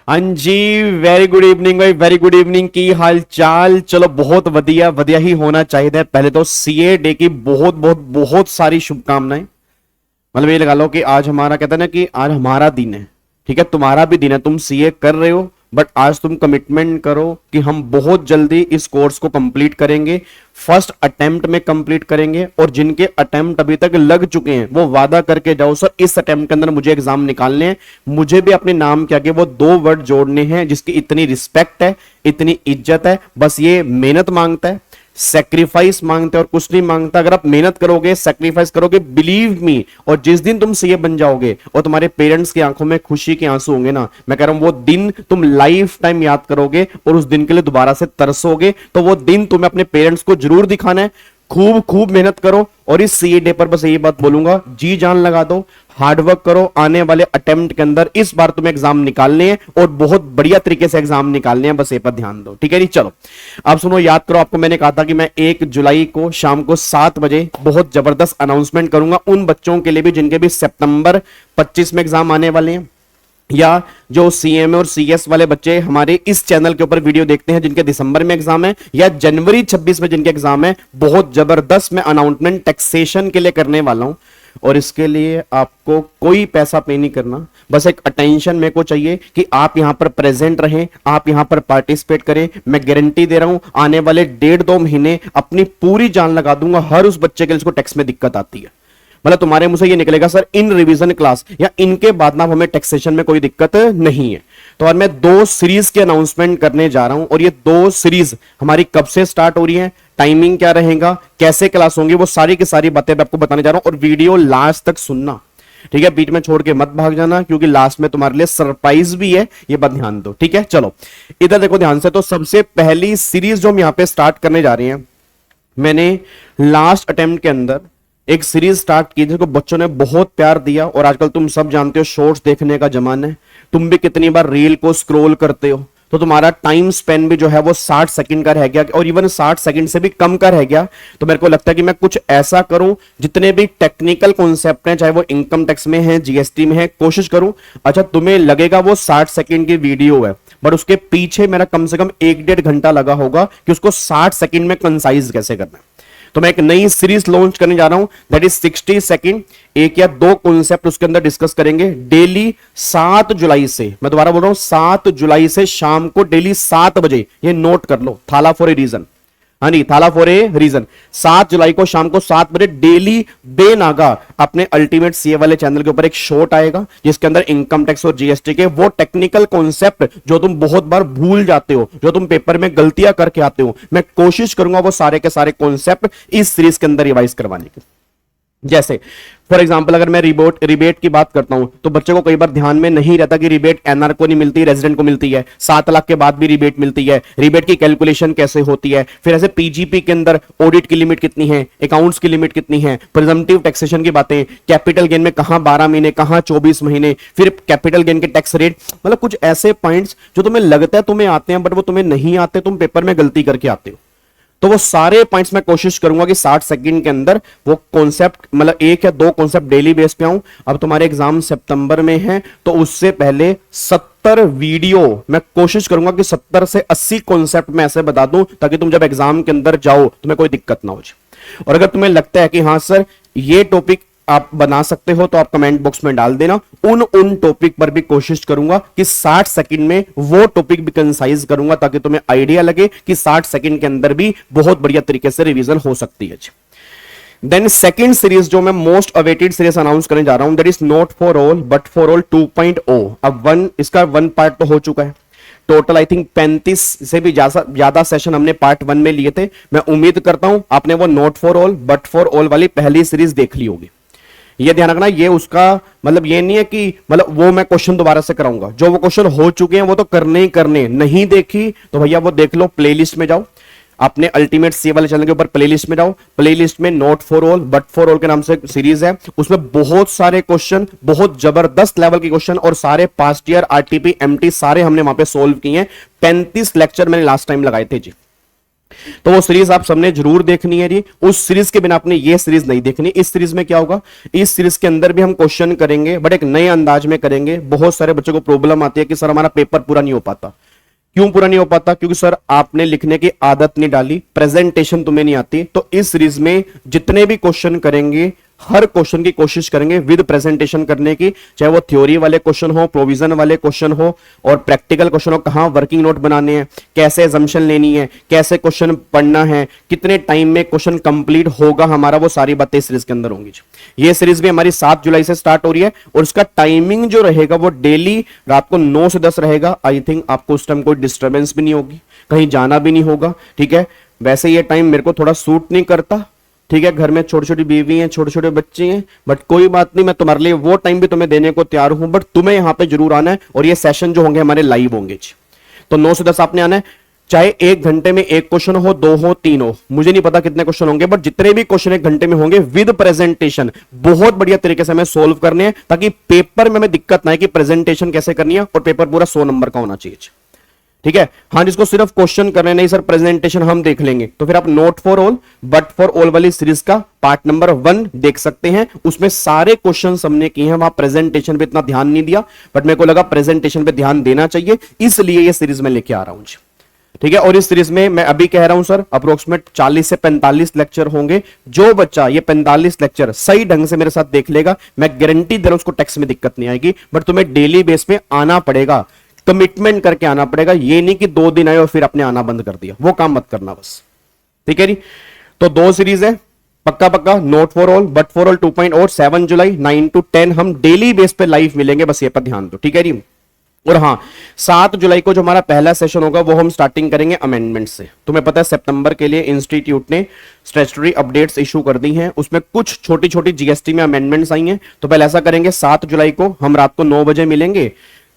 हाँ जी, very good evening भाई, very good evening. की हाल चाल? चलो बहुत वधिया वधिया ही होना चाहिए। पहले तो सीए डे की बहुत बहुत बहुत सारी शुभकामनाएं। मतलब ये लगा लो कि आज हमारा कहता है ना कि आज हमारा दिन है, ठीक है, तुम्हारा भी दिन है। तुम सीए कर रहे हो, बट आज तुम कमिटमेंट करो कि हम बहुत जल्दी इस कोर्स को कंप्लीट करेंगे, फर्स्ट अटेम्प्ट में कंप्लीट करेंगे। और जिनके अटेम्प्ट अभी तक लग चुके हैं वो वादा करके जाओ, सर इस अटेम्प्ट के अंदर मुझे एग्जाम निकालने हैं, मुझे भी अपने नाम के आगे वो दो वर्ड जोड़ने हैं जिसकी इतनी रिस्पेक्ट है, इतनी इज्जत है। बस ये मेहनत मांगता है, सेक्रीफाइस मांगते हैं और कुछ नहीं मांगता। अगर आप मेहनत करोगे, सेक्रीफाइस करोगे, बिलीव मी, और जिस दिन तुम सीए बन जाओगे और तुम्हारे पेरेंट्स की आंखों में खुशी के आंसू होंगे ना, मैं कह रहा हूं वो दिन तुम लाइफ टाइम याद करोगे और उस दिन के लिए दोबारा से तरसोगे। तो वो दिन तुम्हें अपने पेरेंट्स को जरूर दिखाना है। खूब खूब मेहनत करो और इस सीए डे पर बस यही बात बोलूंगा, जी जान लगा दो, हार्डवर्क करो। आने वाले अटेम्प्ट के अंदर इस बार तुम्हें एग्जाम निकालने हैं और बहुत बढ़िया तरीके से एग्जाम निकालने हैं, बस ये पर ध्यान दो, ठीक है जी। चलो अब सुनो, याद करो, आपको मैंने कहा था कि मैं 1 जुलाई को शाम को 7 बजे बहुत जबरदस्त अनाउंसमेंट करूंगा उन बच्चों के लिए भी जिनके भी सितंबर 25 में एग्जाम आने वाले हैं, या जो सीएमए और सीएस वाले बच्चे हमारे इस चैनल के ऊपर वीडियो देखते हैं जिनके दिसंबर में एग्जाम है, या जनवरी 26 में जिनके एग्जाम है। बहुत जबरदस्त मैं अनाउंसमेंट टैक्सेशन के लिए करने वाला हूं और इसके लिए आपको कोई पैसा पे नहीं करना, बस एक अटेंशन मेरे को चाहिए कि आप यहां पर प्रेजेंट रहें, आप यहां पर पार्टिसिपेट करें। मैं गारंटी दे रहा हूं आने वाले 1.5-2 महीने अपनी पूरी जान लगा दूंगा हर उस बच्चे के लिए जिसको टैक्स में दिक्कत आती है। मतलब तुम्हारे मुंह से ये निकलेगा, सर इन रिवीजन क्लास या इनके बाद ना हमें टैक्सेशन में कोई दिक्कत नहीं है। तो आज मैं 2 सीरीज के अनाउंसमेंट करने जा रहा हूं और ये 2 सीरीज हमारी कब से स्टार्ट हो रही है, टाइमिंग क्या रहेगा, कैसे क्लास होंगी, वो सारी की सारी बातें मैं आपको बताने जा रहा हूं। और वीडियो लास्ट तक सुनना, ठीक है, बीच में छोड़ के मत भाग जाना, क्योंकि लास्ट में तुम्हारे लिए सरप्राइज भी है, ये बात ध्यान दो, ठीक है। चलो इधर देखो ध्यान से। तो सबसे पहली सीरीज जो हम यहां पे स्टार्ट करने जा रहे हैं, मैंने लास्ट अटेम्प्ट के अंदर एक सीरीज स्टार्ट की जिसको बच्चों ने बहुत प्यार दिया। और आजकल तुम सब जानते हो शॉर्ट्स देखने का जमाना है, तुम भी कितनी बार रील को स्क्रॉल करते हो, तो तुम्हारा टाइम स्पेन भी जो है वो 60 सेकंड का रह गया, और इवन 60 सेकंड से भी कम का रह गया। तो मेरे को लगता है कि मैं कुछ ऐसा करूं, जितने भी टेक्निकल कॉन्सेप्ट हैं, चाहे वो इनकम टैक्स में है, जीएसटी में है, कोशिश करूं। अच्छा तुम्हें लगेगा वो 60 सेकंड की वीडियो है, बट उसके पीछे मेरा कम से कम 1-1.5 घंटा लगा होगा कि उसको 60 सेकंड में कंसाइज कैसे करना है। तो मैं एक नई सीरीज लॉन्च करने जा रहा हूं, दैट इज 60 सेकंड। 1 या 2 कॉन्सेप्ट उसके अंदर डिस्कस करेंगे डेली। 7 जुलाई से, मैं दोबारा बोल रहा हूं, 7 जुलाई से शाम को डेली 7 बजे, ये नोट कर लो, थाला फॉर ए रीजन, हाँ नहीं, थाला फॉर ए रीजन। 7 जुलाई को शाम को 7 बजे डेली बेनागा अपने अल्टीमेट सीए वाले चैनल के ऊपर एक शॉर्ट आएगा जिसके अंदर इनकम टैक्स और जीएसटी के वो टेक्निकल कॉन्सेप्ट जो तुम बहुत बार भूल जाते हो, जो तुम पेपर में गलतियां करके आते हो, मैं कोशिश करूंगा वो सारे के सारे कॉन्सेप्ट इस सीरीज के अंदर रिवाइज करवाने की। जैसे फॉर एग्जांपल अगर मैं रिबेट की बात करता हूं तो बच्चे को कई बार ध्यान में नहीं रहता कि रिबेट एनआर को नहीं मिलती, रेजिडेंट को मिलती है, 7 लाख के बाद भी रिबेट मिलती है, रिबेट की कैलकुलेशन कैसे होती है, फिर ऐसे पीजीपी के अंदर ऑडिट की लिमिट कितनी है, अकाउंट्स की लिमिट कितनी है, प्रिजम्पटिव टैक्सेशन की बातें, कैपिटल गेन में कहां 12 महीने, कहां 24 महीने, फिर कैपिटल गेन के टैक्स रेट। मतलब कुछ ऐसे पॉइंट्स जो तुम्हें लगता है तुम्हें आते हैं बट वो तुम्हें नहीं आते, तुम पेपर में गलती करके आते हो। तो वो सारे पॉइंट्स मैं कोशिश करूंगा कि 60 सेकंड के अंदर वो कॉन्सेप्ट, मतलब 1 या 2 कॉन्सेप्ट डेली बेस पे आऊं। अब तुम्हारे एग्जाम सितंबर में है तो उससे पहले 70 वीडियो मैं कोशिश करूंगा कि 70 से 80 कॉन्सेप्ट मैं ऐसे बता दूं ताकि तुम जब एग्जाम के अंदर जाओ तुम्हें कोई दिक्कत ना हो जाए। और अगर तुम्हें लगता है कि हाँ सर ये टॉपिक आप बना सकते हो तो आप कमेंट बॉक्स में डाल देना, उन टॉपिक पर भी कोशिश करूंगा कि 60 सेकंड में वो टॉपिक भी कंसाइज करूंगा ताकि तुम्हें आइडिया लगे कि 60 सेकंड के अंदर भी बहुत बढ़िया तरीके से रिवीजन हो सकती है। देन सेकंड सीरीज जो मैं मोस्ट अवेटेड सीरीज अनाउंस करने जा रहा हूं, that is not for all but for all 2.0। अब इसका 1 पार्ट तो हो चुका है, टोटल आई थिंक 35 से भी ज्यादा सेशन हमने पार्ट 1 में लिए थे। मैं उम्मीद करता हूं आपने वो not for all but for all वाली पहली सीरीज देख ली होगी। ये ध्यान रखना, ये उसका मतलब ये नहीं है कि मतलब वो मैं क्वेश्चन दोबारा से कराऊंगा, जो वो क्वेश्चन हो चुके हैं वो तो करने ही करने। नहीं देखी तो भैया वो देख लो, प्लेलिस्ट में जाओ, अपने अल्टीमेट सी वाले चैनल के ऊपर प्लेलिस्ट में जाओ, प्लेलिस्ट में not for all but for all के नाम से सीरीज है, उसमें बहुत सारे क्वेश्चन, बहुत जबरदस्त लेवल के क्वेश्चन और सारे पास्ट ईयर आरटीपी एमटी सारे हमने वहां पे सोल्व किए हैं। 35 लेक्चर मैंने लास्ट टाइम लगाए थे जी। तो वो सीरीज आप सबने जरूर देखनी है जी। उस सीरीज के बिना आपने ये सीरीज नहीं देखनी। इस सीरीज में क्या होगा, इस सीरीज के अंदर भी हम क्वेश्चन करेंगे बट एक नए अंदाज में करेंगे। बहुत सारे बच्चों को प्रॉब्लम आती है कि सर हमारा पेपर पूरा नहीं हो पाता। क्यों पूरा नहीं हो पाता? क्योंकि सर आपने लिखने की आदत नहीं डाली, प्रेजेंटेशन तुम्हें नहीं आती। तो इस सीरीज में जितने भी क्वेश्चन करेंगे, हर क्वेश्चन की कोशिश करेंगे विद प्रेजेंटेशन करने की, चाहे वो थ्योरी वाले क्वेश्चन हो, प्रोविजन वाले क्वेश्चन हो और प्रैक्टिकल क्वेश्चन हो। कहां वर्किंग नोट बनाने हैं, कैसे assumption लेनी है, कैसे क्वेश्चन पढ़ना है, कितने टाइम में क्वेश्चन कंप्लीट होगा हमारा, वो सारी बातें इस सीरीज के अंदर होंगी। ये सीरीज भी हमारी 7 जुलाई से स्टार्ट हो रही है और उसका टाइमिंग जो रहेगा वो डेली रात को 9 से 10 रहेगा। आई थिंक आपको उस टाइम कोई डिस्टर्बेंस भी नहीं होगी, कहीं जाना भी नहीं होगा, ठीक है। वैसे ये टाइम मेरे को थोड़ा सूट नहीं करता, ठीक है। घर में छोटी छोटी बीवी हैं, छोटे छोटे बच्चे हैं, बट कोई बात नहीं, मैं तुम्हारे लिए वो टाइम भी तुम्हें देने को तैयार हूं। बट तुम्हें यहां पे जरूर आना है और ये सेशन जो होंगे हमारे लाइव होंगे। तो 9 से 10 आपने आना है। चाहे 1 घंटे में 1 क्वेश्चन हो, 2 हो, 3 हो, मुझे नहीं पता कितने क्वेश्चन होंगे, बट जितने भी क्वेश्चन 1 घंटे में होंगे विद प्रेजेंटेशन बहुत बढ़िया तरीके से हमें सोल्व करने हैं, ताकि पेपर में हमें दिक्कत ना है कि प्रेजेंटेशन कैसे करनी है और पेपर पूरा 100 नंबर का होना चाहिए, ठीक है। हाँ, जिसको सिर्फ क्वेश्चन करने नहीं सर प्रेजेंटेशन हम देख लेंगे, तो फिर आप note for all but for all वाली सीरीज का पार्ट नंबर 1 देख सकते हैं। उसमें सारे क्वेश्चन हमने किए हैं, वहां प्रेजेंटेशन पे इतना ध्यान नहीं दिया, बट मेरे को लगा प्रेजेंटेशन पे ध्यान देना चाहिए, इसलिए ये सीरीज में लेके आ रहा हूं, ठीक है। और इस सीरीज में मैं अभी कह रहा हूं सर अप्रोक्सीमेट 40 से 45 लेक्चर होंगे। जो बच्चा ये 45 लेक्चर सही ढंग से मेरे साथ देख लेगा, मैं गारंटी दे रहा हूं उसको टेक्स्ट में दिक्कत नहीं आएगी। बट तुम्हें डेली बेस पे आना पड़ेगा, कमिटमेंट करके आना पड़ेगा। ये नहीं कि 2 दिन आए और फिर आपने आना बंद कर दिया, वो काम मत करना बस, ठीक है जी। तो 2 सीरीज है, पक्का पक्का, note for all but for all 2.0 और 7 जुलाई 9 to 10 हम डेली बेस पे लाइव मिलेंगे, बस ये पर ध्यान दो, ठीक है जी। और हाँ, 7 जुलाई को जो हमारा पहला सेशन होगा वो हम स्टार्टिंग करेंगे अमेंडमेंट से। तुम्हें पता है सितंबर के लिए इंस्टीट्यूट ने स्टैट्यूटरी अपडेट्स इशू कर दी हैं, उसमें कुछ छोटी छोटी जीएसटी में अमेंडमेंट्स आई हैं। तो पहले ऐसा करेंगे, 7 जुलाई को हम रात को 9 बजे मिलेंगे।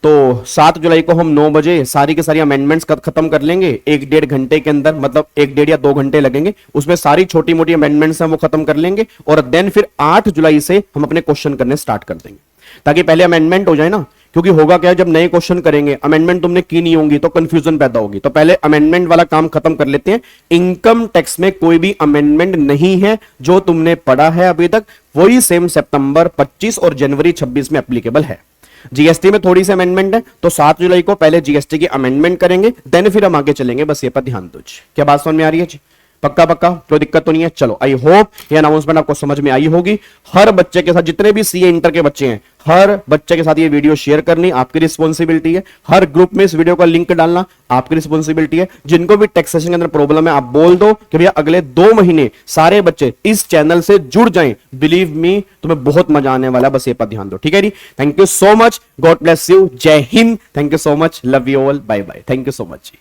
तो 7 जुलाई को हम 9 बजे सारी की सारी अमेंडमेंट्स खत्म कर लेंगे 1-1.5 घंटे के अंदर, मतलब 1-1.5 या 2 घंटे लगेंगे। उसमें सारी छोटी मोटी अमेंडमेंट्स हैं वो खत्म कर लेंगे और देन फिर 8 जुलाई से हम अपने क्वेश्चन करने स्टार्ट कर देंगे, ताकि पहले अमेंडमेंट हो जाए ना। क्योंकि होगा क्या, जब नए क्वेश्चन करेंगे, अमेंडमेंट तुमने की नहीं होंगी तो कंफ्यूजन पैदा होगी। तो पहले अमेंडमेंट वाला काम खत्म कर लेते हैं। इनकम टैक्स में कोई भी अमेंडमेंट नहीं है, जो तुमने पढ़ा है अभी तक वही सेम सितंबर 25 और जनवरी 26 में एप्लीकेबल है। जीएसटी में थोड़ी सी अमेंडमेंट है, तो 7 जुलाई को पहले जीएसटी की अमेंडमेंट करेंगे, देन फिर हम आगे चलेंगे। बस ये पर ध्यान दो। क्या बात समझ में आ रही है जी? पक्का पक्का, कोई दिक्कत तो नहीं है। चलो, आई होप ये अनाउंसमेंट आपको समझ में आई होगी। हर बच्चे के साथ, जितने भी सीए इंटर के बच्चे हैं, हर बच्चे के साथ ये वीडियो शेयर करनी आपकी रिस्पॉन्सिबिलिटी है। हर ग्रुप में इस वीडियो का लिंक डालना आपकी रिस्पॉन्सिबिलिटी है। जिनको भी टैक्सेशन के अंदर प्रॉब्लम है, आप बोल दो कि भैया अगले 2 महीने सारे बच्चे इस चैनल से जुड़ जाएं। बिलीव मी, तुम्हें बहुत मजा आने वाला है। बस ये पर ध्यान दो, ठीक है जी। Thank you so much, god bless you, जय Hind, thank you so much, love you all, bye bye, thank you so much ji.